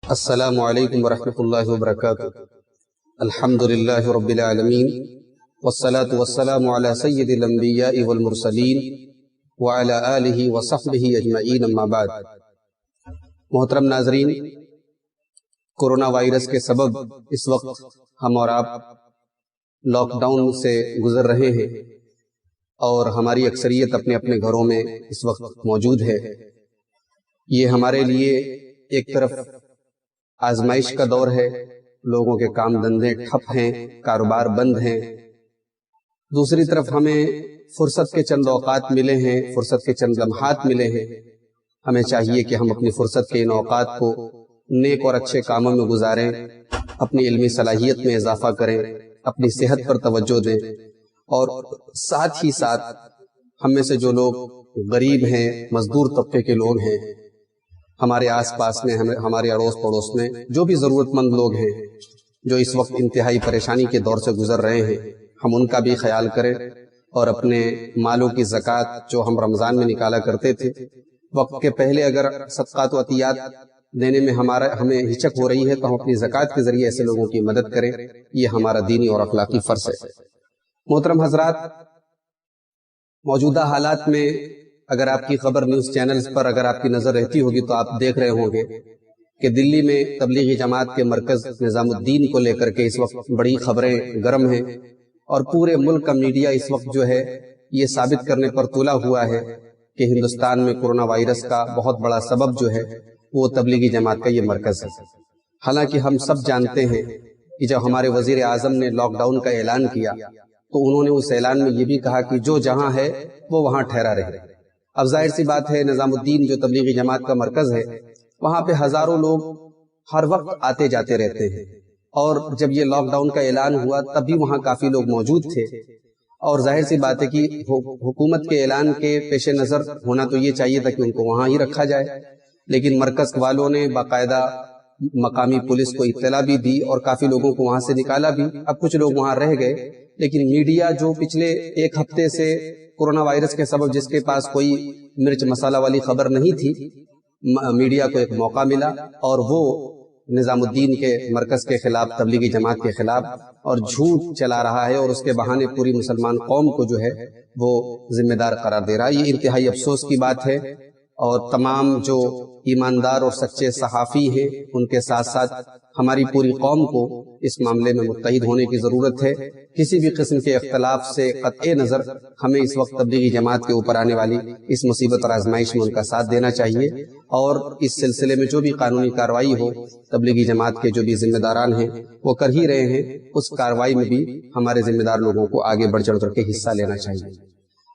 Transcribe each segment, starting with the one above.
السلام علیکم ورحمۃ اللہ وبرکاتہ۔ الحمد للہ رب العالمین والصلاة والسلام علی سید الانبیاء والمرسلین وعلی آلہ وصحبہ اجمعین، اما بعد۔ محترم ناظرین، کورونا وائرس کے سبب اس وقت ہم اور آپ لاک ڈاؤن سے گزر رہے ہیں اور ہماری اکثریت اپنے اپنے گھروں میں اس وقت موجود ہے۔ یہ ہمارے لیے ایک طرف آزمائش کا دور ہے، لوگوں کے کام دھندے ٹھپ ہیں، کاروبار بند ہیں۔ دوسری طرف ہمیں فرصت کے چند اوقات ملے ہیں، فرصت کے چند لمحات ملے ہیں۔ ہمیں چاہیے کہ ہم اپنی فرصت کے ان اوقات کو نیک اور اچھے کاموں میں گزاریں، اپنی علمی صلاحیت میں اضافہ کریں، اپنی صحت پر توجہ دیں، اور ساتھ ہی ساتھ ہم میں سے جو لوگ غریب ہیں، مزدور طبقے کے لوگ ہیں، ہمارے آس پاس میں، ہمارے اڑوس پڑوس میں جو بھی ضرورت مند لوگ ہیں جو اس وقت انتہائی پریشانی کے دور سے گزر رہے ہیں، ہم ان کا بھی خیال کریں اور اپنے مالوں کی زکوٰۃ جو ہم رمضان میں نکالا کرتے تھے، وقت کے پہلے اگر صدقات و عطیات دینے میں ہمیں ہچک ہو رہی ہے تو ہم اپنی زکوٰۃ کے ذریعے ایسے لوگوں کی مدد کریں۔ یہ ہمارا دینی اور اخلاقی فرض ہے۔ محترم حضرات، موجودہ حالات میں اگر آپ کی خبر نیوز چینلز پر اگر آپ کی نظر رہتی ہوگی تو آپ دیکھ رہے ہوں گے کہ دلی میں تبلیغی جماعت کے مرکز نظام الدین کو لے کر کے اس وقت بڑی خبریں گرم ہیں، اور پورے ملک کا میڈیا اس وقت جو ہے یہ ثابت کرنے پر تلا ہوا ہے کہ ہندوستان میں کورونا وائرس کا بہت بڑا سبب جو ہے وہ تبلیغی جماعت کا یہ مرکز ہے۔ حالانکہ ہم سب جانتے ہیں کہ جب ہمارے وزیر اعظم نے لاک ڈاؤن کا اعلان کیا تو انہوں نے اس اعلان میں یہ بھی کہا کہ جو جہاں ہے وہ وہاں ٹھہرا رہے۔ اب ظاہر سی بات ہے، نظام الدین جو تبلیغی جماعت کا مرکز ہے وہاں پہ ہزاروں لوگ ہر وقت آتے جاتے رہتے ہیں، اور جب یہ لاک ڈاؤن کا اعلان ہوا تب بھی وہاں کافی لوگ موجود تھے، اور ظاہر سی بات ہے کہ حکومت کے اعلان کے پیش نظر ہونا تو یہ چاہیے تھا کہ ان کو وہاں ہی رکھا جائے، لیکن مرکز والوں نے باقاعدہ مقامی پولیس کو اطلاع بھی دی اور کافی لوگوں کو وہاں سے نکالا بھی۔ اب کچھ لوگ وہاں رہ گئے، لیکن میڈیا جو پچھلے ایک ہفتے سے کورونا وائرس کے سبب جس کے پاس کوئی مرچ مسالہ والی خبر نہیں تھی، میڈیا کو ایک موقع ملا اور وہ نظام الدین کے مرکز کے خلاف، تبلیغی جماعت کے خلاف اور جھوٹ چلا رہا ہے، اور اس کے بہانے پوری مسلمان قوم کو جو ہے وہ ذمہ دار قرار دے رہا ہے۔ یہ انتہائی افسوس کی بات ہے، اور تمام جو ایماندار اور سچے صحافی ہیں ان کے ساتھ ساتھ ہماری پوری قوم کو اس معاملے میں متحد ہونے کی ضرورت ہے۔ کسی بھی قسم کے اختلاف سے قطع نظر ہمیں اس وقت تبلیغی جماعت کے اوپر آنے والی اس مصیبت اور آزمائش میں ان کا ساتھ دینا چاہیے، اور اس سلسلے میں جو بھی قانونی کارروائی ہو، تبلیغی جماعت کے جو بھی ذمہ داران ہیں وہ کر ہی رہے ہیں، اس کارروائی میں بھی ہمارے ذمہ دار لوگوں کو آگے بڑھ چڑھ کر کے حصہ لینا چاہیے۔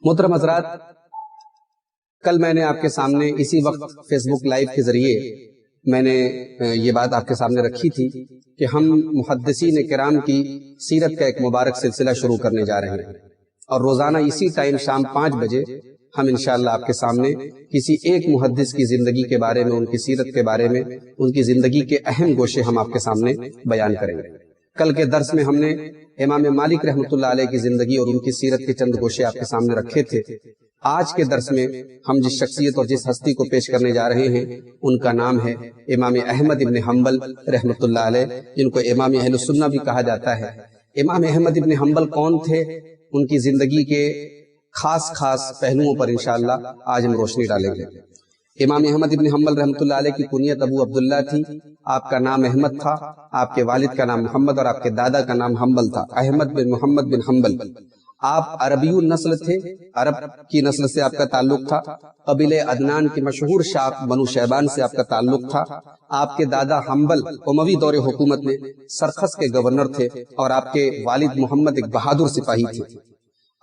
محترم حضرات، کل میں نے آپ کے سامنے اسی وقت فیس بک لائیو کے ذریعے میں نے یہ بات آپ کے سامنے رکھی تھی کہ ہم محدثین کرام کی سیرت کا ایک مبارک سلسلہ شروع کرنے جا رہے ہیں، اور روزانہ اسی ٹائم شام 5 بجے ہم انشاءاللہ آپ کے سامنے کسی ایک محدث کی زندگی کے بارے میں، ان کی سیرت کے بارے میں، ان کی زندگی کے اہم گوشے ہم آپ کے سامنے بیان کریں گے۔ کل کے درس میں ہم نے امام مالک رحمۃ اللہ علیہ کی زندگی اور ان کی سیرت کے چند گوشے آپ کے سامنے رکھے تھے۔ آج کے درس میں ہم جس شخصیت اور جس ہستی کو پیش کرنے جا رہے ہیں ان کا نام ہے امام احمد ابن حنبل رحمۃ اللہ علیہ، جن کو امام اہل السنہ بھی کہا جاتا ہے۔ امام احمد ابن حنبل کون تھے، ان کی زندگی کے خاص پہلوؤں پر انشاءاللہ آج ہم روشنی ڈالیں گے۔ امام احمد ابن حنبل رحمۃ اللہ علیہ کی کنیت ابو عبداللہ تھی، آپ کا نام احمد تھا، آپ کے والد کا نام محمد اور آپ کے دادا کا نام حنبل تھا، احمد بن محمد بن حنبل۔ آپ عربی نسل تھے، عرب کی نسل سے آپ کا تعلق تھا، قبیلہ عدنان کی مشہور شاخ بنو شیبان سے آپ کا تعلق تھا۔ آپ کے دادا حنبل اموی دور حکومت میں سرخس کے گورنر تھے، اور آپ کے والد محمد ایک بہادر سپاہی تھے۔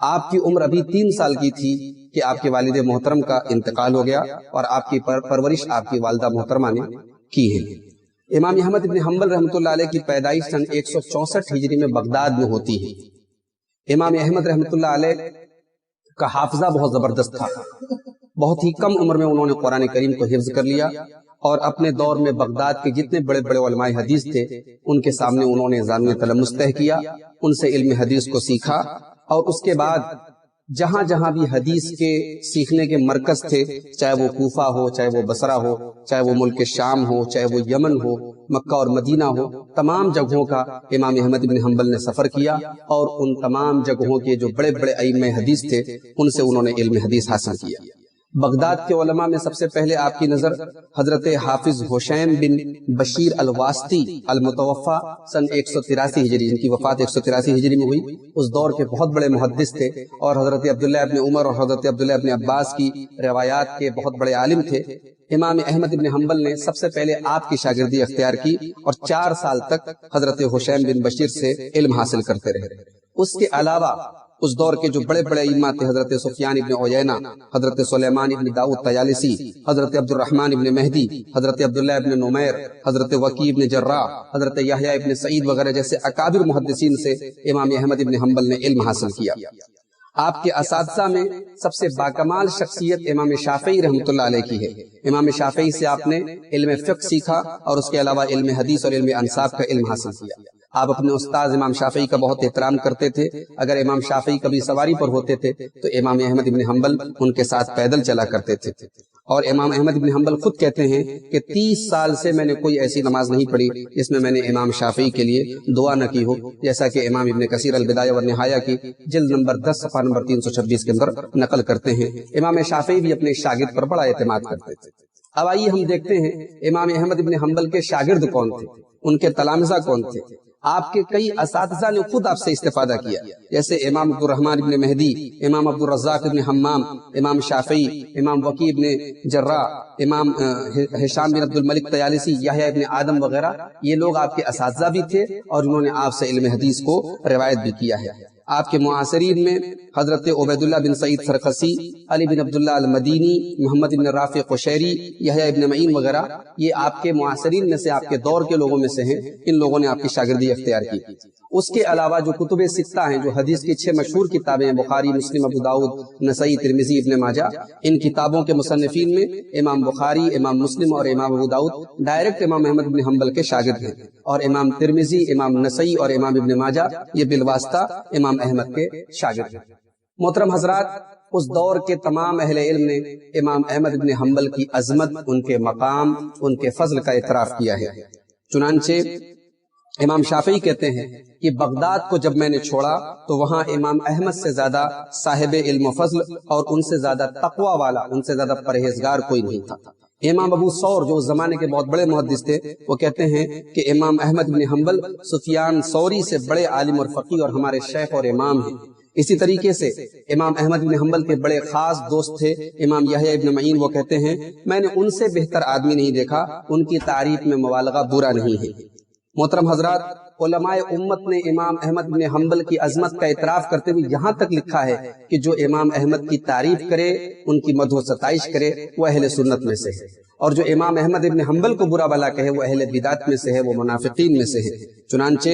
آپ کی عمر ابھی 3 سال کی تھی کہ آپ کے والد محترم کا انتقال ہو گیا، اور آپ کی پرورش آپ کی والدہ محترمہ نے کی ہے۔ امام احمد ابن حنبل رحمۃ اللہ علیہ کی پیدائش سن 164 ہجری میں بغداد میں ہوتی ہے۔ امام احمد رحمۃ اللہ علیہ کا حافظہ بہت زبردست تھا، بہت ہی کم عمر میں انہوں نے قرآن کریم کو حفظ کر لیا، اور اپنے دور میں بغداد کے جتنے بڑے بڑے علماء حدیث تھے ان کے سامنے انہوں نے زانویہ تلمذ طے کیا، ان سے علم حدیث کو سیکھا، اور اس کے بعد جہاں جہاں بھی حدیث کے سیکھنے کے مرکز تھے، چاہے وہ کوفہ ہو، چاہے وہ بصرہ ہو، چاہے وہ ملک شام ہو، چاہے وہ یمن ہو، مکہ اور مدینہ ہو، تمام جگہوں کا امام احمد بن حنبل نے سفر کیا، اور ان تمام جگہوں کے جو بڑے بڑے ائمہ حدیث تھے ان سے انہوں نے علم حدیث حاصل کیا۔ بغداد کے علماء میں سب سے پہلے آپ کی نظر حضرت حافظ حشیم بن بشیر الواسطی المتوفا سن 183 ہجری، جن کی وفات 183 ہجری میں ہوئی، اس دور کے بہت بڑے محدث تھے، اور حضرت عبداللہ ابن عمر اور حضرت عبداللہ ابن عباس کی روایات کے بہت بڑے عالم تھے۔ امام احمد بن حنبل نے سب سے پہلے آپ کی شاگردی اختیار کی، اور 4 سال تک حضرت حشیم بن بشیر سے علم حاصل کرتے رہے۔ اس کے علاوہ اس دور کے جو بڑے بڑے ائمہ تھے، حضرت سفیان ابن عیینہ، حضرت سلیمان ابن داؤد طیالسی، حضرت عبد الرحمن ابن مہدی، حضرت عبداللہ ابن نمیر، حضرت وکی ابن جراح، حضرت یحییٰ ابن سعید وغیرہ جیسے اکابر محدثین سے امام احمد ابن حنبل نے علم حاصل کیا۔ آپ کے اساتذہ میں سب سے باکمال شخصیت امام شافعی رحمۃ اللہ علیہ کی ہے۔ امام شافعی سے آپ نے علم فقہ سیکھا، اور اس کے علاوہ علم حدیث اور علم انساب کا علم حاصل کیا۔ آپ اپنے استاذ امام شافعی کا بہت احترام کرتے تھے۔ اگر امام شافعی کبھی سواری پر ہوتے تھے تو امام احمد بن حنبل ان کے ساتھ پیدل چلا کرتے تھے، اور امام احمد بن حنبل خود کہتے ہیں کہ 30 سال سے میں نے کوئی ایسی نماز نہیں پڑھی جس میں میں نے امام شافعی کے لیے دعا نہ کی ہو، جیسا کہ امام ابن کثیر البدایہ والنہایہ کی جلد نمبر 10 صفحہ نمبر 326 کے اندر نقل کرتے ہیں۔ امام شافعی بھی اپنے شاگرد پر بڑا اعتماد کرتے تھے۔ اب آئیے ہم دیکھتے ہیں امام احمد بن حنبل کے شاگرد کون تھے، ان کے تلامذہ کون تھے۔ آپ کے کئی اساتذہ نے خود آپ سے استفادہ کیا، جیسے امام عبد الرحمن ابن مہدی، امام عبد الرزاق ابن حمام، امام شافعی، امام وکی ابن جراح، امام ہشام بن عبد الملک طیالسی، یحییٰ ابن آدم وغیرہ، یہ لوگ آپ کے اساتذہ بھی تھے، اور انہوں نے آپ سے علم حدیث کو روایت بھی کیا ہے۔ آپ کے معاصرین میں حضرت عبید اللہ بن سعید سرخسی، علی بن عبداللہ المدینی، محمد بن رافع قشیری، یحییٰ ابن معین وغیرہ، یہ آپ کے معاصرین میں سے، آپ کے دور کے لوگوں میں سے ہیں۔ ان لوگوں نے آپ کی شاگردی اختیار کی۔ اس کے علاوہ جو کتب ستہ ہیں، جو حدیث کی 6 مشہور کتابیں ہیں، بخاری، مسلم، ابو داؤد، نسائی، ترمذی، ابن ماجہ، ان کتابوں کے مصنفین میں امام بخاری، امام مسلم اور امام ابو داؤد ڈائریکٹ امام احمد بن حنبل کے شاگرد ہیں، اور امام ترمذی، امام نسائی اور امام ابن ماجہ یہ بالواسطہ امام احمد کے شاگرد ہیں۔ محترم حضرات، اس دور کے تمام اہل علم نے امام احمد بن حنبل کی عظمت، ان کے مقام، ان کے فضل کا اعتراف کیا ہے۔ چنانچہ امام شافعی کہتے ہیں کہ بغداد کو جب میں نے چھوڑا تو وہاں امام احمد سے زیادہ صاحب علم و فضل اور ان سے زیادہ تقوی والا، ان سے زیادہ پرہیزگار کوئی نہیں تھا۔ امام ابو ثور جو اس زمانے کے بہت بڑے محدث تھے، وہ کہتے ہیں کہ امام احمد بن حنبل سفیان ثوری سے بڑے عالم اور فقیہ اور ہمارے شیخ اور امام ہیں۔ اسی طریقے سے امام احمد بن حنبل کے بڑے خاص دوست تھے امام یحییٰ ابن معین، وہ کہتے ہیں میں نے ان سے بہتر آدمی نہیں دیکھا، ان کی تعریف میں مبالغہ برا نہیں ہے۔ محترم حضرات، علماء امت نے امام احمد بن حنبل کی عظمت کا اعتراف کرتے ہوئے یہاں تک لکھا ہے کہ جو امام احمد کی تعریف کرے، ان کی مدح و ستائش کرے، وہ اہل سنت میں سے ہے، اور جو امام احمد بن حنبل کو برا بھلا کہے وہ اہل بدعت میں سے ہے، وہ منافقین میں سے ہے۔ چنانچہ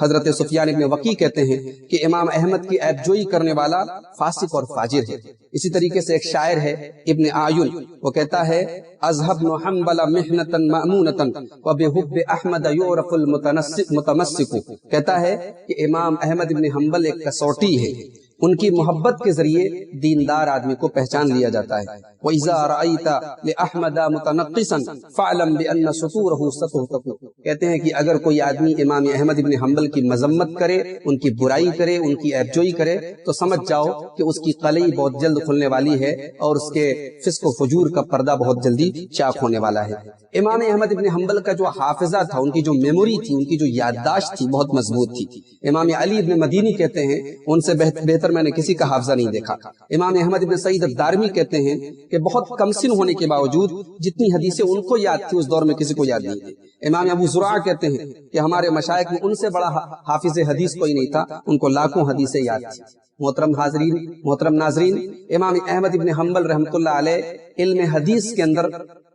حضرت سفیان ابن وکی کہتے ہیں کہ امام احمد کی عیب جوئی کرنے والا فاسق اور فاجر ہے۔ اسی طریقے سے ایک شاعر ہے ابن آیون، وہ کہتا ہے اذهب بن حنبل محنة مأمونة وبحب احمد يعرف المتمسك، کہتا ہے کہ امام احمد بن حنبل ایک کسوٹی ہے، ان کی محبت کے ذریعے دیندار آدمی کو پہچان لیا جاتا ہے۔ وَإِذَا رَأَيْتَ لِأَحْمَدَ مُتَنَقِّصًا فَاعْلَمْ بِأَنَّ سُطُورَهُ سَطْرُ، کہتے ہیں کہ اگر کوئی آدمی امام احمد بن حنبل کی مذمت کرے، ان کی برائی کرے، ان کی عیب جوئی کرے، تو سمجھ جاؤ کہ اس کی قلعی بہت جلد کھلنے والی ہے، اور اس کے فسق و فجور کا پردہ بہت جلدی چاک ہونے والا ہے۔ امام احمد بن حنبل کا جو حافظہ تھا، ان کی جو میموری تھی، ان کی جو یادداشت تھی، بہت مضبوط تھی۔ امام علی ابن مدینی کہتے ہیں ان سے بہتر میں نے کسی کا حافظہ نہیں دیکھا۔ امام احمد بن سعید الدارمی کہتے ہیں کہ بہت کم سن ہونے کے باوجود جتنی حدیثیں ان کو یاد تھی اس دور میں کسی کو یاد نہیں تھی۔ امام ابو زرع کہتے ہیں کہ ہمارے مشائخ میں ان سے بڑا حافظ حدیث کوئی نہیں تھا، ان کو لاکھوں حدیثیں یاد تھی۔ محترم حاضرین، محترم ناظرین، امام احمد بن حنبل رحمۃ اللہ علیہ علم حدیث کے اندر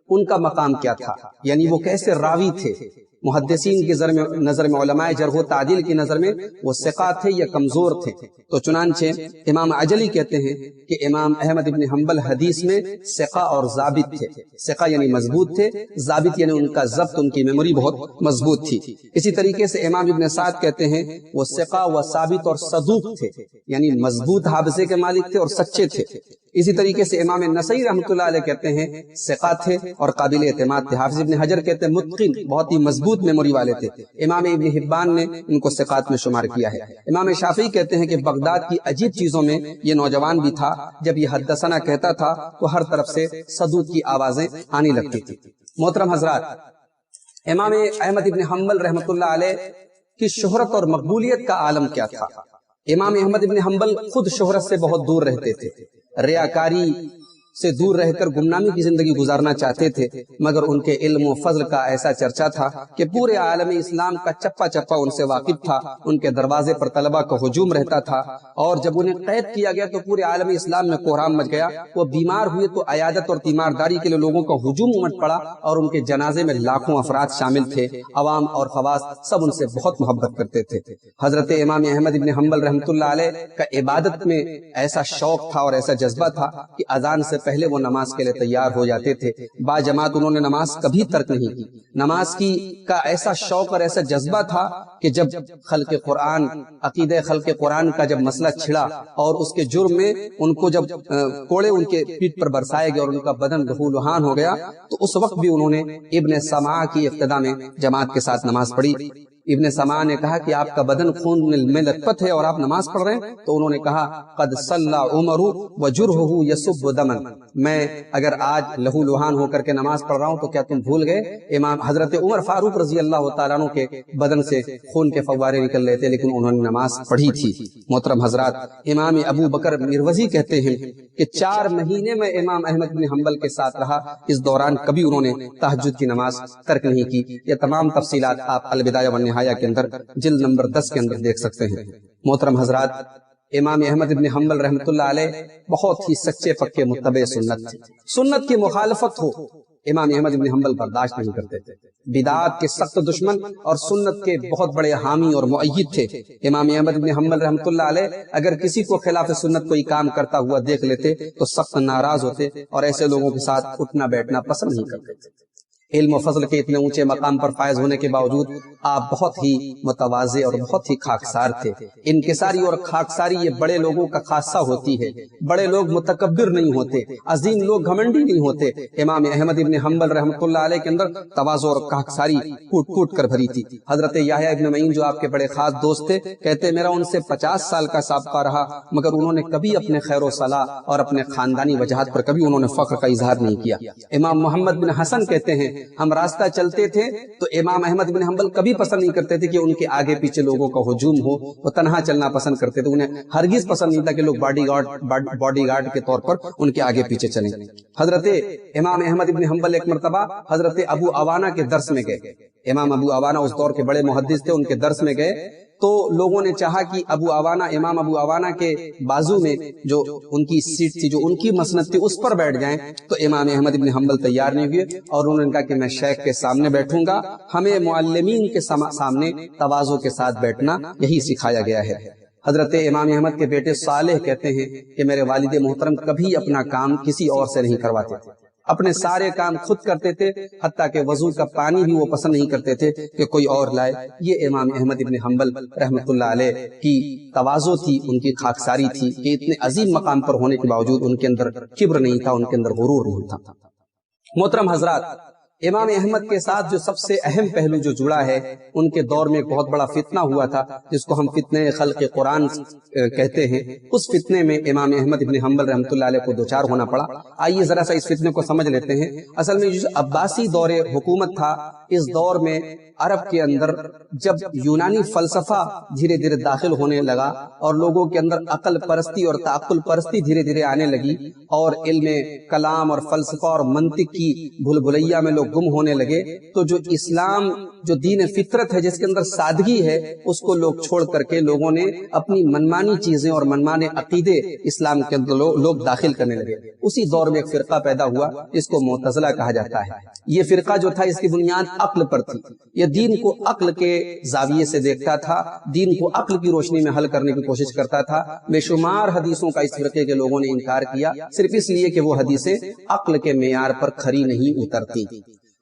ان کا مقام کیا تھا، یعنی وہ کیسے راوی تھے، محدثین کی نظر میں، علماء جرح و تعدیل کی نظر میں وہ ثقہ تھے یا کمزور تھے؟ تو چنانچہ امام عجلی کہتے ہیں کہ امام احمد ابن حنبل حدیث میں ثقہ اور ضابط تھے۔ ثقہ یعنی مضبوط تھے، ضابط یعنی ان کا ضبط، ان کی میموری بہت مضبوط تھی۔ اسی طریقے سے امام ابن سعد کہتے ہیں وہ ثقہ و ثابت اور صدوق تھے، یعنی مضبوط حافظے کے مالک تھے اور سچے تھے۔ اسی طریقے سے امام نسائی رحمۃ اللہ علیہ کہتے ہیں ثقہ تھے اور قابل اعتماد تھے۔ حافظ ابن حجر کہتے ہیں متقن، بہت ہی مضبوط میموری والے تھے۔ امام ابن حبان نے ان کو ثقات میں شمار کیا ہے۔ امام شافعی کہتے ہیں کہ بغداد کی عجیب چیزوں میں یہ نوجوان بھی تھا، جب یہ حدثنا کہتا تھا تو ہر طرف سے صدوق کی آوازیں آنے لگتی تھی۔ محترم حضرات، امام احمد ابن حنبل رحمۃ اللہ علیہ کی شہرت اور مقبولیت کا عالم کیا تھا؟ امام احمد ابن حنبل خود شہرت سے بہت دور رہتے تھے، ریاکاری سے دور رہ کر گمنامی کی زندگی گزارنا چاہتے تھے، مگر ان کے علم و فضل کا ایسا چرچا تھا کہ پورے عالم اسلام کا چپا چپا ان سے واقف تھا۔ ان کے دروازے پر طلبہ کا ہجوم رہتا تھا، اور جب انہیں قید کیا گیا تو پورے عالم اسلام میں کوہرام مچ گیا۔ وہ بیمار ہوئے تو عیادت اور تیمارداری کے لیے لوگوں کا ہجوم امٹ پڑا، اور ان کے جنازے میں لاکھوں افراد شامل تھے۔ عوام اور خواص سب ان سے بہت محبت کرتے تھے۔ حضرت امام احمد ابن حنبل رحمۃ اللہ علیہ کا عبادت میں ایسا شوق تھا اور ایسا جذبہ تھا کہ اذان سے پہلے وہ نماز کے لیے تیار ہو جاتے تھے۔ با جماعت انہوں نے نماز کبھی ترک نہیں کی۔ نماز کی کا ایسا شوق اور ایسا جذبہ تھا کہ جب خلق قرآن، عقیدہ خلق قرآن کا جب مسئلہ چھڑا اور اس کے جرم میں ان کو جب کوڑے ان کے پیٹ پر برسائے گئے اور ان کا بدن لہو لہان ہو گیا، تو اس وقت بھی انہوں نے ابن سماع کی ابتدا میں جماعت کے ساتھ نماز پڑھی۔ ابن سماع نے کہا کہ آپ کا بدن خون میں لطپت ہے اور آپ نماز پڑھ رہے ہیں؟ تو انہوں نے کہا قد صلی عمر وجرحہ یصب دما، میں اگر آج لہو لہان ہو کر کے نماز پڑھ رہا ہوں تو کیا تم بھول گئے؟ امام حضرت عمر فاروق رضی اللہ تعالیٰ عنہ کے بدن سے خون کے فوارے نکل رہے تھے، لیکن انہوں نے نماز پڑھی تھی۔ محترم حضرات، امام ابو بکر مروزی کہتے ہیں کہ 4 مہینے میں امام احمد بن حنبل کے ساتھ رہا، اس دوران کبھی انہوں نے تہجد کی نماز ترک نہیں کی۔ یہ تمام تفصیلات آپ البدایہ والنہایہ کے اندر جلد نمبر 10 کے اندر دیکھ سکتے ہیں۔ محترم حضرات، امام احمد ابن حنبل رحمۃ اللہ علیہ بہت ہی سچے پکے متبع سنت تھے۔ سنت کی مخالفت ہو امام احمد ابن حنبل برداشت نہیں کرتے تھے۔ بدعات کے سخت دشمن اور سنت کے بہت بڑے حامی اور مؤید تھے۔ امام احمد ابن حنبل رحمۃ اللہ علیہ اگر کسی کو خلاف سنت کوئی کام کرتا ہوا دیکھ لیتے تو سخت ناراض ہوتے اور ایسے لوگوں کے ساتھ اٹھنا بیٹھنا پسند نہیں کرتے تھے۔ علم و فضل کے اتنے اونچے مقام پر فائز ہونے کے باوجود آپ بہت ہی متواضع اور بہت ہی خاکسار تھے۔ انکساری اور خاکساری یہ بڑے لوگوں کا خاصہ ہوتی ہے۔ بڑے لوگ متکبر نہیں ہوتے، عظیم لوگ گھمنڈی نہیں ہوتے۔ امام احمد ابن حنبل رحمۃ اللہ علیہ کے اندر تواضع اور خاکساری کوٹ کوٹ کر بھری تھی۔ حضرت یحییٰ ابن معین جو آپ کے بڑے خاص دوست تھے، کہتے میرا ان سے 50 سال کا سابقہ رہا، مگر انہوں نے کبھی اپنے خیر و صلاح اور اپنے خاندانی وجہات پر کبھی انہوں نے فخر کا اظہار نہیں کیا۔ امام محمد بن حسن کہتے ہیں ہم راستہ چلتے تھے تو امام احمد بن حنبل کبھی پسند نہیں کرتے تھے کہ ان کے آگے پیچھے لوگوں کا ہجوم ہو، وہ تنہا چلنا پسند کرتے تھے۔ انہیں ہرگز پسند نہیں تھا کہ لوگ باڈی گارڈ کے طور پر ان کے آگے پیچھے چلیں۔ حضرت امام احمد بن حنبل ایک مرتبہ حضرت ابو عوانہ کے درس میں گئے۔ امام ابو عوانہ اس دور کے بڑے محدث تھے، ان کے درس میں گئے تو لوگوں نے چاہا کہ امام ابو عوانہ کے بازو میں جو ان کی سیٹ تھی، جو ان کی مسند تھی، اس پر بیٹھ جائیں، تو امام احمد بن حنبل تیار نہیں ہوئے اور انہوں نے کہا کہ میں شیخ کے سامنے بیٹھوں گا۔ ہمیں معلمین کے سامنے تواضع کے ساتھ بیٹھنا یہی سکھایا گیا ہے۔ حضرت امام احمد کے بیٹے صالح کہتے ہیں کہ میرے والد محترم کبھی اپنا کام کسی اور سے نہیں کرواتے تھے، اپنے سارے کام خود کرتے تھے، حتیٰ کہ وضو کا پانی بھی وہ پسند نہیں کرتے تھے کہ کوئی اور لائے۔ یہ امام احمد ابن حنبل رحمۃ اللہ علیہ کی تواضع تھی، ان کی خاکساری تھی کہ اتنے عظیم مقام پر ہونے کے باوجود ان کے اندر کبر نہیں تھا، ان کے اندر غرور نہیں تھا۔ محترم حضرات، امام احمد کے ساتھ جو سب سے اہم پہلو جو جڑا ہے، ان کے دور میں ایک بہت بڑا فتنہ ہوا تھا جس کو ہم فتنہ خلق قرآن کہتے ہیں۔ اس فتنے میں امام احمد ابن حنبل رحمۃ اللہ علیہ کو دوچار ہونا پڑا۔ آئیے ذرا سا اس فتنے کو سمجھ لیتے ہیں۔ اصل میں جو عباسی دور حکومت تھا، اس دور میں عرب کے اندر جب یونانی فلسفہ دھیرے دھیرے داخل ہونے لگا اور لوگوں کے اندر عقل پرستی اور تعقل پرستی دھیرے دھیرے آنے لگی اور علم کلام اور فلسفہ اور منطق کی بھول بھلیا میں لوگ گم ہونے لگے تو جو اسلام، جو دین فطرت ہے جس کے اندر سادگی ہے، اس کو لوگ چھوڑ کر کے لوگوں نے اپنی منمانی چیزیں اور منمانے عقیدے اسلام کے اندر لوگ داخل کرنے لگے۔ اسی دور میں ایک فرقہ پیدا ہوا جس کو معتزلہ کہا جاتا ہے۔ یہ فرقہ جو تھا اس کی بنیاد عقل پر تھی، یہ دین کو عقل کے زاویے سے دیکھتا تھا، دین کو عقل کی روشنی میں حل کرنے کی کوشش کرتا تھا۔ بے شمار حدیثوں کا اس فرقے کے لوگوں نے انکار کیا، صرف اس لیے کہ وہ حدیثیں عقل کے معیار پر کھری نہیں اترتی۔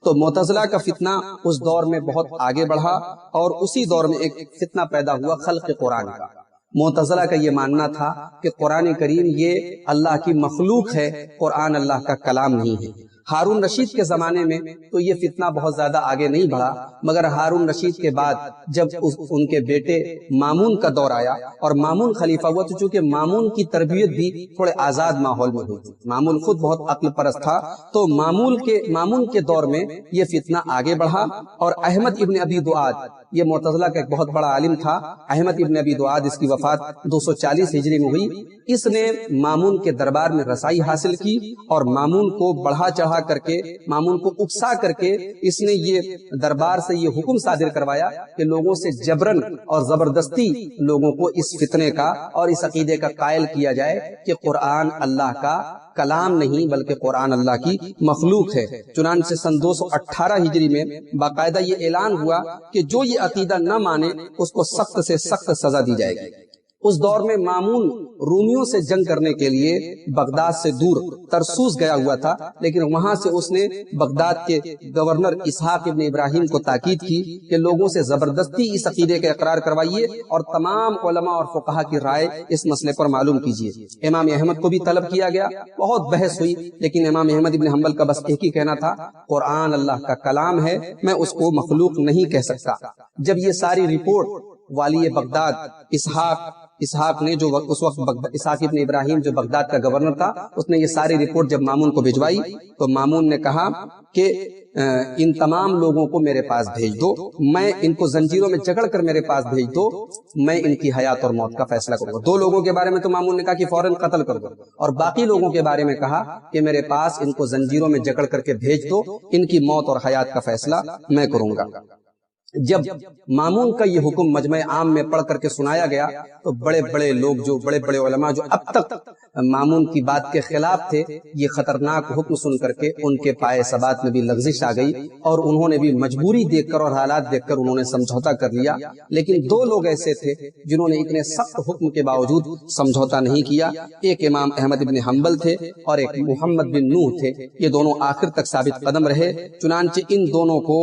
تو معتزلہ کا فتنہ اس دور میں بہت آگے بڑھا، اور اسی دور میں ایک فتنہ پیدا ہوا خلق قرآن کا۔ معتزلہ کا یہ ماننا تھا کہ قرآن کریم یہ اللہ کی مخلوق ہے، قرآن اللہ کا کلام نہیں ہے۔ ہارون رشید کے زمانے میں تو یہ فتنہ بہت زیادہ آگے نہیں بڑھا، مگر ہارون رشید کے بعد جب ان کے بیٹے مامون کا دور آیا اور مامون خلیفہ ہوا، تو چونکہ مامون کی تربیت بھی تھوڑے آزاد ماحول میں ہوئی تھی، مامون خود بہت عقل پرست تھا، تو مامون کے دور میں یہ فتنہ آگے بڑھا، اور احمد ابن ابی دعاد، یہ معتزلہ کا ایک بہت بڑا عالم تھا، احمد ابن ابی دعاد، اس کی وفات 240 ہجری میں ہوئی۔ اس نے مامون کے دربار میں رسائی حاصل کی اور مامون کو بڑھا چڑھا کر کے، مامون کو اکسا کر کے، اس نے یہ دربار سے یہ حکم صادر کروایا کہ لوگوں سے جبرن اور زبردستی لوگوں کو اس فتنے کا اور اس عقیدے کا قائل کیا جائے کہ قرآن اللہ کا کلام نہیں بلکہ قرآن اللہ کی مخلوق ہے۔ چنانچہ سن 218 ہجری میں باقاعدہ یہ اعلان ہوا کہ جو یہ عقیدہ نہ مانے اس کو سخت سے سخت سزا دی جائے گی۔ اس دور میں مامون رومیوں سے جنگ کرنے کے لیے بغداد سے دور ترسوس گیا ہوا تھا، لیکن وہاں سے اس نے بغداد کے گورنر اسحاق ابن ابراہیم کو تاکید کی کہ لوگوں سے زبردستی اس عقیدے کا اقرار کروائیے اور تمام علماء اور فقہا کی رائے اس مسئلے پر معلوم کیجیے۔ امام احمد کو بھی طلب کیا گیا، بہت بحث ہوئی، لیکن امام احمد ابن حنبل کا بس ایک ہی کہنا تھا، قرآن اللہ کا کلام ہے، میں اس کو مخلوق نہیں کہہ سکتا۔ جب یہ ساری رپورٹ والی بغداد اسحاق نے، جو اس وقت اسحاق ابن ابراہیم جو بغداد کا گورنر تھا، اس نے یہ ساری رپورٹ جب مامون کو بھجوائی تو مامون نے کہا کہ ان تمام لوگوں کو میرے پاس بھیج دو، میں ان کو زنجیروں میں جکڑ کر میرے پاس بھیج دو، میں ان کی حیات اور موت کا فیصلہ کروں گا۔ 2 لوگوں کے بارے میں تو مامون نے کہا کہ فوراً قتل کر دو، اور باقی لوگوں کے بارے میں کہا کہ میرے پاس ان کو زنجیروں میں جکڑ کر کے بھیج دو، ان کی موت اور حیات کا فیصلہ میں کروں گا۔ جب مامون کا یہ حکم مجمع عام میں پڑھ کر کے سنایا گیا تو بڑے بڑے لوگ، جو بڑے بڑے علماء جو اب تک مامون کی بات کے خلاف تھے، یہ خطرناک حکم سن کر کے ان کے پائے ثبات میں بھی لغزش آ گئی، اور انہوں نے بھی مجبوری دیکھ کر اور حالات دیکھ کر انہوں نے سمجھوتا کر لیا۔ لیکن 2 لوگ ایسے تھے جنہوں نے اتنے سخت حکم کے باوجود سمجھوتا نہیں کیا، ایک امام احمد ابن حنبل تھے اور ایک محمد بن نوح تھے۔ یہ دونوں آخر تک ثابت قدم رہے، چنانچہ ان دونوں کو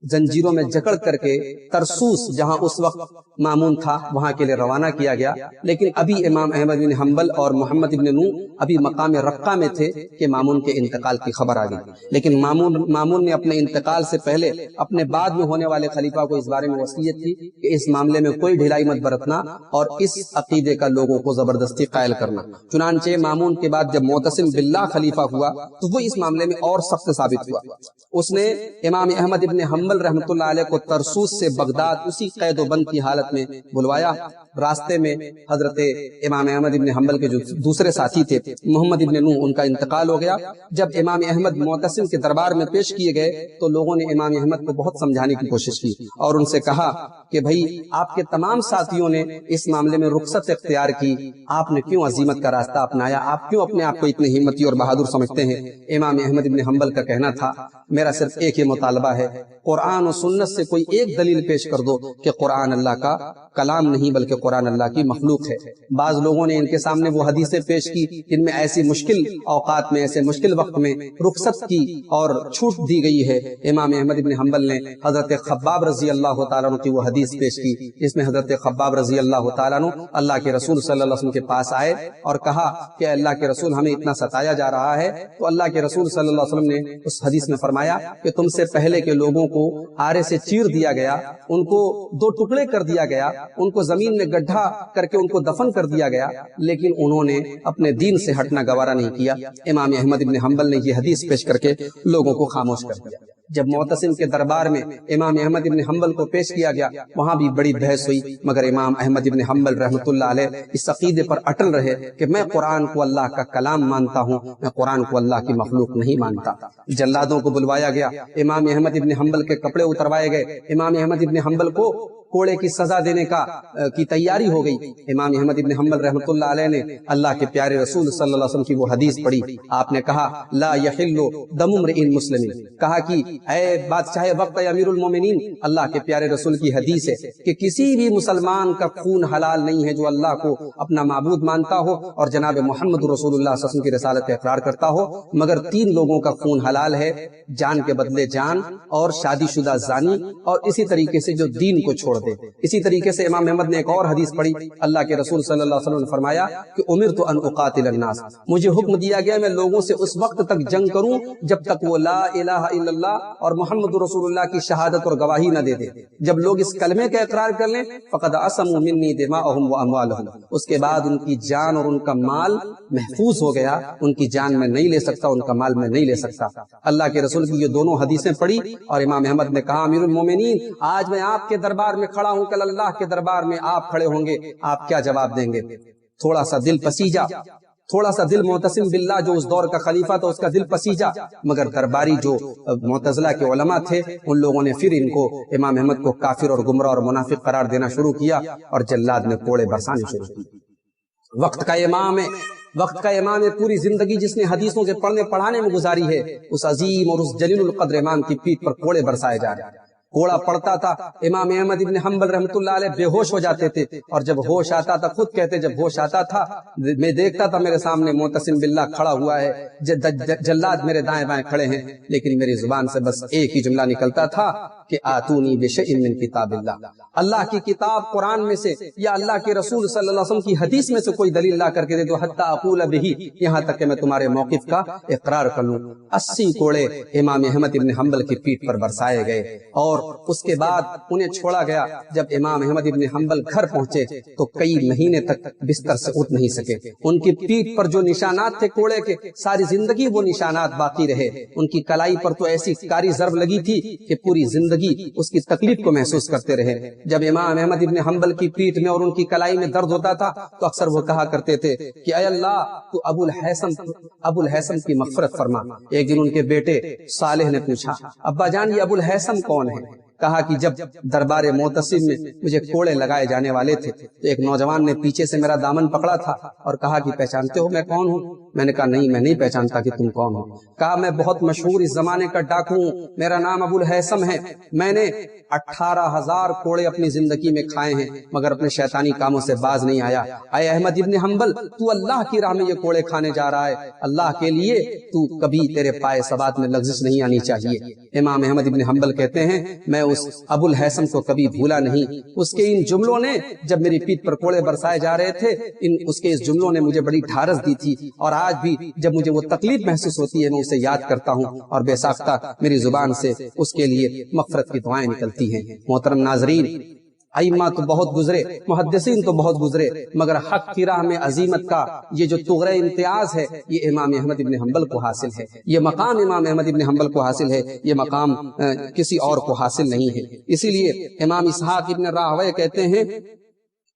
زنجیروں میں جکڑ کر کے ترسوس، جہاں اس وقت مامون تھا، وہاں کے لیے روانہ کیا گیا۔ لیکن ابھی امام احمد بن حنبل اور محمد بن نوح ابھی مقام رقہ میں تھے کہ مامون کے انتقال کی خبر آ گئی، لیکن مامون نے اپنے انتقال سے پہلے اپنے بعد میں ہونے والے خلیفہ کو اس بارے میں وصیت کی کہ اس معاملے میں کوئی ڈھیلائی مت برتنا اور اس عقیدے کا لوگوں کو زبردستی قائل کرنا۔ چنانچہ مامون کے بعد جب معتصم باللہ خلیفہ ہوا تو وہ اس معاملے میں اور سخت ثابت ہوا۔ اس نے امام احمد ابن حنبل رحمۃ اللہ علیہ کو ترسوس سے بغداد اسی قید و بند کی حالت میں بلوایا۔ راستے میں حضرت امام احمد ابن حنبل کے جو دوسرے ساتھی تھے محمد ابن نوح، ان کا انتقال ہو گیا۔ جب امام احمد معتصم کے دربار میں پیش کیے گئے تو لوگوں نے امام احمد کو بہت سمجھانے کی کوشش کی اور ان سے کہا کہ بھائی، آپ کے تمام ساتھیوں نے اس معاملے میں رخصت اختیار کی، آپ نے کیوں عزیمت کا راستہ اپنایا؟ آپ کیوں اپنے آپ کو اتنے ہمتی اور بہادر سمجھتے ہیں؟ امام احمد ابن حنبل کا کہنا تھا، میرا صرف ایک ہی مطالبہ ہے، قرآن و سنت سے کوئی ایک دلیل پیش کر دو کہ قرآن اللہ کا کلام نہیں بلکہ قرآن اللہ کی مخلوق ہے۔ بعض لوگوں نے ان کے سامنے وہ حدیثیں پیش کی جن میں ایسی مشکل اوقات میں، ایسے مشکل وقت میں رخصت کی اور چھوٹ دی گئی ہے۔ امام احمد بن حنبل نے حضرت خباب رضی اللہ تعالیٰ عنہ کی وہ حدیث پیش کی جس میں حضرت خباب رضی اللہ تعالیٰ عنہ اللہ کے رسول صلی اللہ علیہ وسلم کے پاس آئے اور کہا کہ اللہ کے رسول، ہمیں اتنا ستایا جا رہا ہے۔ تو اللہ کے رسول صلی اللہ علیہ وسلم نے اس حدیث میں فرمایا کہ تم سے پہلے کے لوگوں کو آرے سے چیر دیا گیا، ان کو 2 ٹکڑے کر دیا گیا، ان کو زمین میں گڈھا کر کے ان کو دفن کر دیا گیا، لیکن انہوں نے اپنے دین سے ہٹنا گوارا نہیں کیا۔ امام احمد بن حنبل نے یہ حدیث پیش کر کے لوگوں کو خاموش کر دیا۔ جب معتصم کے دربار میں امام احمد ابن حنبل کو پیش کیا گیا وہاں بھی بڑی بحث ہوئی، مگر امام احمد ابن حنبل رحمۃ اللہ علیہ اس عقیدے پر اٹل رہے کہ میں قرآن کو اللہ کا کلام مانتا ہوں، میں قرآن کو اللہ کی مخلوق نہیں مانتا۔ جلادوں کو بلوایا گیا، امام احمد ابن حنبل کے کپڑے اتروائے گئے، امام احمد ابن حنبل کو کوڑے کی سزا دینے کی تیاری ہو گئی۔ امام احمد ابن حنبل رحمۃ اللہ علیہ نے اللہ کے پیارے رسول صلی اللہ علیہ وسلم کی وہ حدیث پڑھی، آپ نے کہا لا یحل دم امرئ مسلم، کہا کہ اے بادشاہ وقت امیر المومنین، اللہ کے پیارے رسول کی حدیث ہے کہ کسی بھی مسلمان کا خون حلال نہیں ہے جو اللہ کو اپنا معبود مانتا ہو اور جناب محمد رسول اللہ صلی اللہ علیہ وسلم کی رسالت کا اقرار کرتا ہو، مگر 3 لوگوں کا خون حلال ہے، جان کے بدلے جان، اور شادی شدہ زانی، اور اسی طریقے سے جو دین کو چھوڑ دے۔ اسی طریقے سے امام احمد نے ایک اور حدیث پڑھی، اللہ کے رسول صلی اللہ علیہ وسلم نے فرمایا کہ امرت ان اقاتل الناس، مجھے حکم دیا گیا میں لوگوں سے اس وقت تک جنگ کروں جب تک وہ لا الہ الا اللہ اور محمد رسول اللہ کی شہادت اور گواہی نہ دے دے۔ جب لوگ اس کلمے کا اقرار کر لیں فقد عصموا منی دماءهم واموالهم، اس کے بعد ان کی جان اور ان کا مال محفوظ ہو گیا، ان کی جان میں نہیں لے سکتا، ان کا مال میں نہیں لے سکتا۔ اللہ کے رسول کی یہ دونوں حدیثیں پڑھی اور امام احمد نے کہا امیر المومنین آج میں آپ کے دربار میں کھڑا ہوں، کل اللہ کے دربار میں آپ کھڑے ہوں گے، آپ کیا جواب دیں گے؟ تھوڑا سا دل پسیجا، تھوڑا سا دل معتصم باللہ جو اس دور کا خلیفہ تھا اس کا دل پسیجا، مگر درباری جو معتزلہ کے علماء تھے ان لوگوں نے پھر ان کو امام احمد کو کافر اور گمراہ اور منافق قرار دینا شروع کیا اور جلاد نے کوڑے برسانے شروع کی۔ وقت کا امام ہے، وقت کا امام ہے، پوری زندگی جس نے حدیثوں سے پڑھنے پڑھانے میں گزاری ہے، اس عظیم اور اس جلیل القدر امام کی پیٹھ پر کوڑے برسائے جا رہے ہیں۔ کوڑا پڑتا تھا، امام احمد ابن حنبل رحمۃ اللہ علیہ بے ہوش ہو جاتے تھے، اور جب ہوش آتا تھا خود کہتے جب ہوش آتا تھا میں دیکھتا تھا میرے سامنے معتصم باللہ کھڑا ہوا ہے، جلاد میرے دائیں بائیں کھڑے ہیں، لیکن میری زبان سے بس ایک ہی جملہ نکلتا تھا کہ آتونی بشیء من کتاب اللہ، اللہ کی کتاب قرآن میں سے یا اللہ کے رسول صلی اللہ علیہ وسلم کی حدیث میں سے کوئی دلیل لا کر کے دے دو، حتی اقول بہ، یہاں تک کہ میں تمہارے موقف کا اقرار کر لوں۔ 80 کوڑے امام احمد ابن حنبل کی پیٹھ پر برسائے گئے، اور اس کے بعد انہیں چھوڑا گیا۔ جب امام احمد ابن حنبل گھر پہنچے تو کئی مہینے تک بستر سے اٹھ نہیں سکے، ان کی پیٹھ پر جو نشانات تھے کوڑے کے ساری زندگی وہ نشانات باقی رہے، ان کی کلائی پر تو ایسی کاری ضرب لگی تھی کہ پوری زندگی اس کی تکلیف کو محسوس کرتے رہے۔ جب امام احمد ابن حنبل کی پیٹھ میں اور ان کی کلائی میں درد ہوتا تھا تو اکثر وہ کہا کرتے تھے کہ اے اللہ تو ابو الحیثم کی مغفرت فرما۔ ایک دن ان کے بیٹے صالح نے پوچھا ابا جان یہ ابو الحیثم کون ہے؟ کہا کہ جب دربار معتصم میں مجھے کوڑے لگائے جانے والے تھے تو ایک نوجوان نے پیچھے سے میرا دامن پکڑا تھا اور کہا کہ پہچانتے ہو میں کون ہوں؟ میں نے کہا نہیں میں نہیں پہچانتا کہ تم کون ہو۔ کہا میں بہت مشہور اس زمانے کا ڈاکو ہوں، میرا نام ابو الحیثم ہے، میں نے 18,000 کوڑے اپنی زندگی میں کھائے ہیں مگر اپنے شیطانی کاموں سے باز نہیں آیا۔ اے احمد ابن حنبل تو اللہ کی راہ میں یہ کوڑے کھانے جا رہا ہے، اللہ کے لیے تو کبھی تیرے پائے ثبات میں لغزش نہیں آنی چاہیے۔ امام احمد ابن حنبل کہتے ہیں میں اس ابو الحیثم کو کبھی بھولا نہیں، اس کے ان جملوں نے جب میری پیٹھ پر کوڑے برسائے جا رہے تھے اس کے اس جملوں نے مجھے بڑی ڈھارس دی تھی، اور آج بھی جب مجھے وہ تکلیف محسوس ہوتی ہے میں اسے یاد کرتا ہوں اور بے ساختہ میری زبان سے اس کے لیے مغفرت کی دعائیں نکلتی ہیں۔ محترم ناظرین، ائمہ تو بہت گزرے، محدثین تو بہت گزرے، مگر حق کی راہ میں عظیمت کا یہ جو طغرہ امتیاز ہے یہ امام احمد ابن حنبل کو حاصل ہے، یہ مقام امام احمد ابن حنبل کو حاصل ہے، یہ مقام کسی اور کو حاصل نہیں ہے۔ اسی لیے امام اسحاق ابن راہویہ کہتے ہیں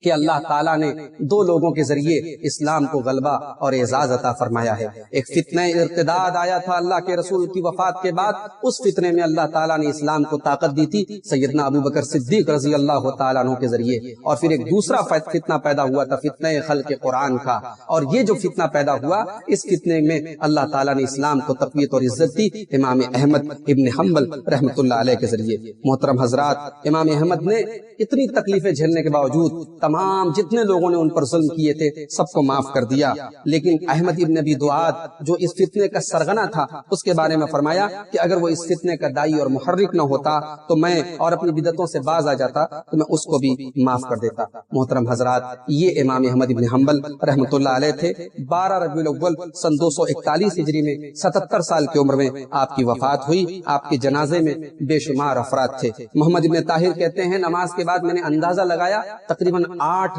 کہ اللہ تعالیٰ نے 2 لوگوں کے ذریعے اسلام کو غلبہ اور اعزاز عطا فرمایا ہے۔ ایک فتنہ ارتداد آیا تھا اللہ کے رسول کی وفات کے بعد، اس فتنے میں اللہ تعالیٰ نے اسلام کو طاقت دی تھی سیدنا ابو بکر صدیق رضی اللہ تعالیٰ عنہ کے ذریعے، اور پھر ایک دوسرا فتنہ پیدا ہوا تھا فتنہ خلق قرآن کا، اور یہ جو فتنہ پیدا ہوا اس فتنے میں اللہ تعالیٰ نے اسلام کو تقویت اور عزت دی امام احمد ابن حنبل رحمۃ اللہ علیہ کے ذریعے۔ محترم حضرات، امام احمد نے اتنی تکلیفیں جھیلنے کے باوجود تمام جتنے لوگوں نے ان پر ظلم کیے تھے سب کو معاف کر دیا، لیکن احمد ابن ابی دعاد جو اس فتنے کا سرغنہ تھا اس کے بارے میں فرمایا کہ اگر وہ اس فتنے کا دائی اور محرک نہ ہوتا تو میں اور اپنی بدعتوں سے باز آ جاتا تو میں اس کو بھی معاف کر دیتا۔ محترم حضرات، یہ امام احمد ابن حنبل رحمۃ اللہ علیہ تھے۔ 12 ربیع الاول سن 241 ہجری میں 77 سال کی عمر میں آپ کی وفات ہوئی۔ آپ کے جنازے میں بے شمار افراد تھے۔ محمد ابن طاہر کہتے ہیں نماز کے بعد میں نے اندازہ لگایا تقریباً 8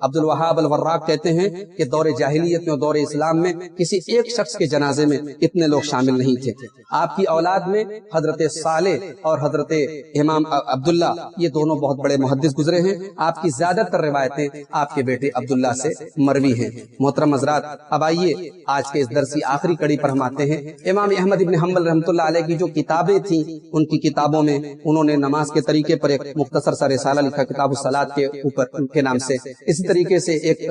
عبد الوہاب الوراق کہتے ہیں کہ دور جاہلیت میں اور دور اسلام میں کسی ایک شخص کے جنازے میں اتنے لوگ شامل نہیں تھے۔ آپ کی اولاد میں حضرت صالح اور حضرت امام عبداللہ یہ دونوں بہت بڑے محدث گزرے ہیں۔ آپ کی زیادہ تر روایتیں آپ کے بیٹے عبداللہ سے مروی ہیں۔ محترم حضرات، اب آئیے آج کے اس درس کی آخری کڑی پر ہم آتے ہیں۔ امام احمد ابن حنبل رحمۃ اللہ علیہ کی جو کتابیں تھیں، ان کی کتابوں میں انہوں نے نماز کے طریقے پر ایک مختصر سا رسالہ لکھا کتاب الصلاۃ کے اوپر کے نام سے۔ اسی طریقے سے ایک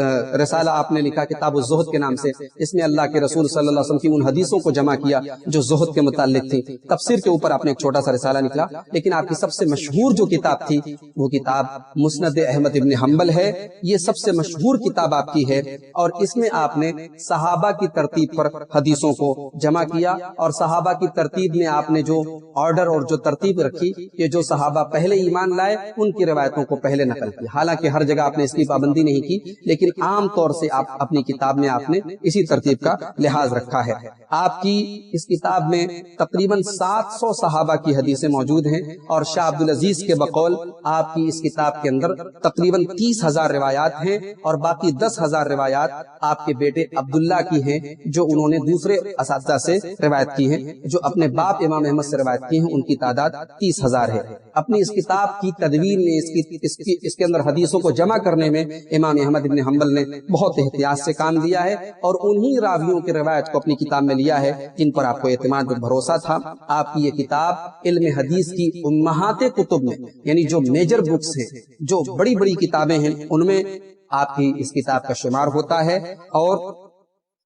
رسالہ آپ نے لکھا کتاب الزہد کے نام سے، اس میں اللہ کے رسول صلی اللہ علیہ وسلم کی ان حدیثوں کو جمع کیا جو زہد کے متعلق تھی۔ تفسیر کے اوپر آپ نے ایک چھوٹا سا رسالہ نکلا، لیکن آپ کی سب سے مشہور جو کتاب تھی وہ کتاب مسند احمد ابن حنبل ہے۔ یہ سب سے مشہور کتاب آپ کی ہے، اور اس میں آپ نے صحابہ کی ترتیب پر حدیثوں کو جمع کیا، اور صحابہ کی ترتیب میں آپ نے جو آرڈر اور جو ترتیب رکھی کہ جو صحابہ پہلے ایمان لائے ان کی روایتوں کو پہلے نقل کی۔ حالانکہ ہر جگہ آپ نے اس کی پابندی نہیں کی، لیکن عام طور سے آپ اپنی کتاب میں آپ نے اسی ترتیب کا لحاظ رکھا ہے۔ آپ کی اس کتاب میں تقریباً 700 صحابہ کی حدیثیں موجود ہیں، اور شاہ عبد العزیز کے بقول آپ کی اس کتاب کے اندر تقریباً 30,000 روایات ہیں، اور باقی 10,000 روایات آپ کے بیٹے عبداللہ کی ہیں جو انہوں نے دوسرے اساتذہ سے روایت کی ہیں۔ جو اپنے باپ امام احمد سے روایت کی ہیں ان کی تعداد 30,000 ہے۔ اپنی اس کتاب کی تدوین میں اس کے اندر حدیثوں کو جمع کرنے میں امام احمد ابن حنبل نے بہت احتیاط سے کام دیا ہے، اور انہی راویوں کی روایت کو اپنی کتاب میں لیا ہے جن پر آپ کو اعتماد اور بھروسہ تھا۔ آپ کی یہ کتاب علم حدیث کی امہات کتب میں، یعنی جو میجر بکس ہیں، جو بڑی بڑی کتابیں ہیں، ان میں آپ کی اس کتاب کا شمار ہوتا ہے، اور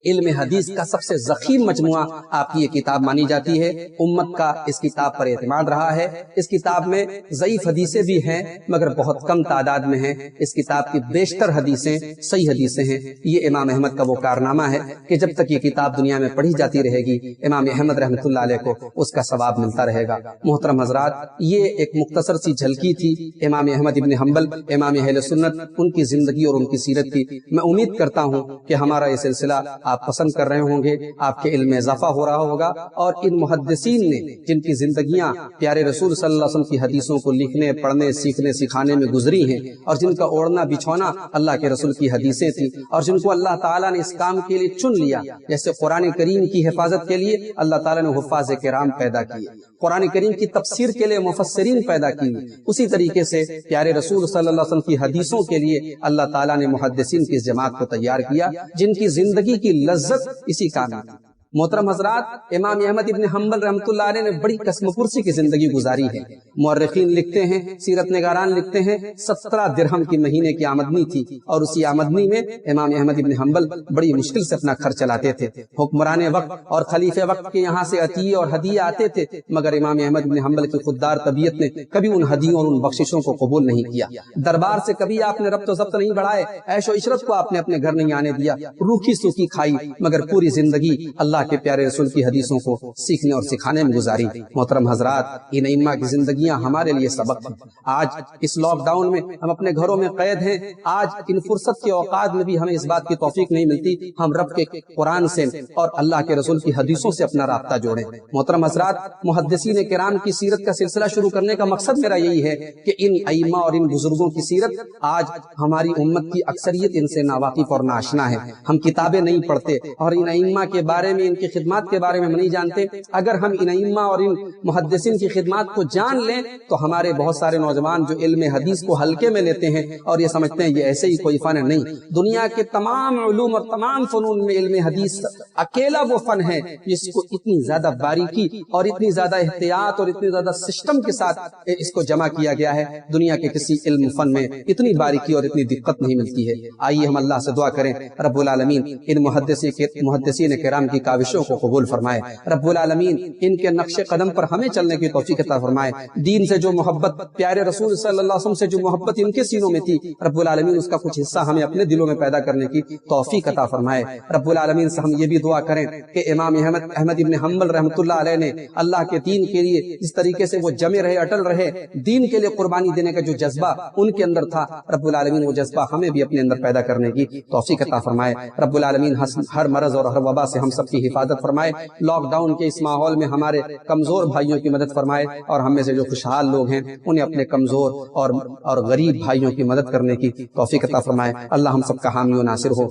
علم حدیث کا سب سے ضخیم مجموعہ آپ کی یہ کتاب مانی جاتی ہے۔ امت کا اس کتاب پر اعتماد رہا ہے۔ اس کتاب میں ضعیف حدیثیں بھی ہیں مگر بہت کم تعداد میں ہیں۔ اس کتاب کی بیشتر حدیثیں صحیح حدیثیں ہیں۔ یہ امام احمد کا وہ کارنامہ ہے کہ جب تک یہ کتاب دنیا میں پڑھی جاتی رہے گی، امام احمد رحمۃ اللہ علیہ کو اس کا ثواب ملتا رہے گا۔ محترم حضرات، یہ ایک مختصر سی جھلکی تھی امام احمد ابن حنبل، امام اہل سنت، ان کی زندگی اور ان کی سیرت کی۔ میں امید کرتا ہوں کہ ہمارا یہ سلسلہ آپ پسند کر رہے ہوں گے، آپ کے علم میں اضافہ ہو رہا ہوگا، اور ان محدثین نے جن کی زندگیاں پیارے رسول صلی اللہ علیہ وسلم کی حدیثوں کو لکھنے، پڑھنے، سیکھنے، سکھانے میں گزری ہیں، اور جن کا اوڑھنا بچھونا اللہ کے رسول کی حدیثیں تھیں، اور جن کو اللہ تعالیٰ نے اس کام کے لیے چن لیا، جیسے قرآن کریم کی حفاظت کے لیے اللہ تعالیٰ نے حفاظ کرام پیدا کیے، قرآن کریم کی تفسیر کے لیے مفسرین پیدا کیے، اسی طریقے سے پیارے رسول صلی اللہ علیہ وسلم کی حدیثوں کے لیے اللہ تعالیٰ نے محدثین کی اس جماعت کو تیار کیا جن کی زندگی کی لذت اسی کام میں تھی۔ محترم حضرات، امام احمد ابن حنبل رحمۃ اللہ علیہ نے بڑی قسم پرسی کی زندگی گزاری ہے۔ مورخین لکھتے ہیں، سیرت نگاران لکھتے ہیں، 17 درہم کی مہینے کی آمدنی تھی، اور اسی آمدنی میں امام احمد ابن حنبل بڑی مشکل سے اپنا خرچ چلاتے تھے۔ حکمران وقت اور خلیفہ وقت کے یہاں سے عطیے اور ہدیے آتے تھے، مگر امام احمد ابن حنبل کی خوددار طبیعت نے کبھی ان ہدیوں اور ان بخششوں کو قبول نہیں کیا۔ دربار سے کبھی آپ نے ربط و ضبط نہیں بڑھائے، عیش و عشرت کو آپ نے اپنے گھر نہیں آنے دیا، روکھی سوکھی کھائی، مگر پوری زندگی اللہ کے پیارے رسول کی حدیثوں کو سیکھنے اور سکھانے میں گزاری۔ محترم حضرات، ان ائمہ کی زندگیاں ہمارے لیے سبق ہیں۔ آج اس لاک ڈاؤن میں ہم اپنے گھروں میں قید ہیں، آج ان فرصت کے اوقات میں بھی ہمیں اس بات کی توفیق نہیں ملتی ہم رب کے قرآن سے اور اللہ کے رسول کی حدیثوں سے اپنا رابطہ جوڑیں۔ محترم حضرات، محدثین کرام کی سیرت کا سلسلہ شروع کرنے کا مقصد میرا یہی ہے کہ ان ائمہ اور ان بزرگوں کی سیرت آج ہماری امت کی اکثریت ان سے ناواقف اور ناآشنا ہے۔ ہم کتابیں نہیں پڑھتے اور ان ائمہ کے بارے میں، ان کی خدمات کے بارے میں نہیں جانتے۔ اگر ہم ان ائمہ اور ان محدثین کی خدمات کو جان لیں تو ہمارے بہت سارے نوجوان جو علم حدیث کو ہلکے میں لیتے ہیں اور یہ سمجھتے ہیں یہ ایسے ہی کوئی فن ہے، نہیں، دنیا کے تمام علوم اور تمام فنون میں علم حدیث اکیلا وہ فن ہے جس کو اتنی زیادہ باریکی اور اتنی زیادہ احتیاط اور اتنی زیادہ سسٹم کے ساتھ اس کو جمع کیا گیا ہے۔ دنیا کے کسی علم فن میں اتنی باریکی اور اتنی دقت نہیں ملتی ہے۔ آئیے ہم اللہ سے دعا کریں رب العالمین ان محدثین کرام کی کاوشوں کو قبول فرمائے، رب العالمین ان کے نقش قدم پر ہمیں چلنے کی توفیق عطا فرمائے۔ دین سے جو محبت، پیارے رسول صلی اللہ علیہ وسلم سے جو محبت ان کے سینوں میں تھی، رب العالمین اس کا کچھ حصہ ہمیں اپنے دلوں میں پیدا کرنے کی توفیق عطا فرمائے۔ رب العالمین سے ہم یہ بھی دعا کریں کہ امام احمد ابن حنبل رحمۃ اللہ علیہ نے اللہ کے دین کے لیے جس طریقے سے وہ جمے رہے، اٹل رہے، دین کے لیے قربانی دینے کا جو جذبہ ان کے اندر تھا، رب العالمین وہ جذبہ ہمیں بھی اپنے اندر پیدا کرنے کی توفیق عطا فرمائے۔ رب العالمین ہر مرض اور ہر وبا سے ہم سب کی حفاظت فرمائے، لاک ڈاؤن کے اس ماحول میں ہمارے کمزور بھائیوں کی مدد فرمائے، اور ہم میں سے جو خوشحال لوگ ہیں انہیں اپنے کمزور اور غریب بھائیوں کی مدد کرنے کی توفیق عطا فرمائے۔ اللہ ہم سب کا حامی و ناصر ہو۔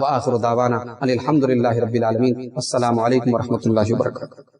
وآخر دعوانا ان الحمد للہ رب العالمین۔ السلام علیکم ورحمۃ اللہ وبرکاتہ۔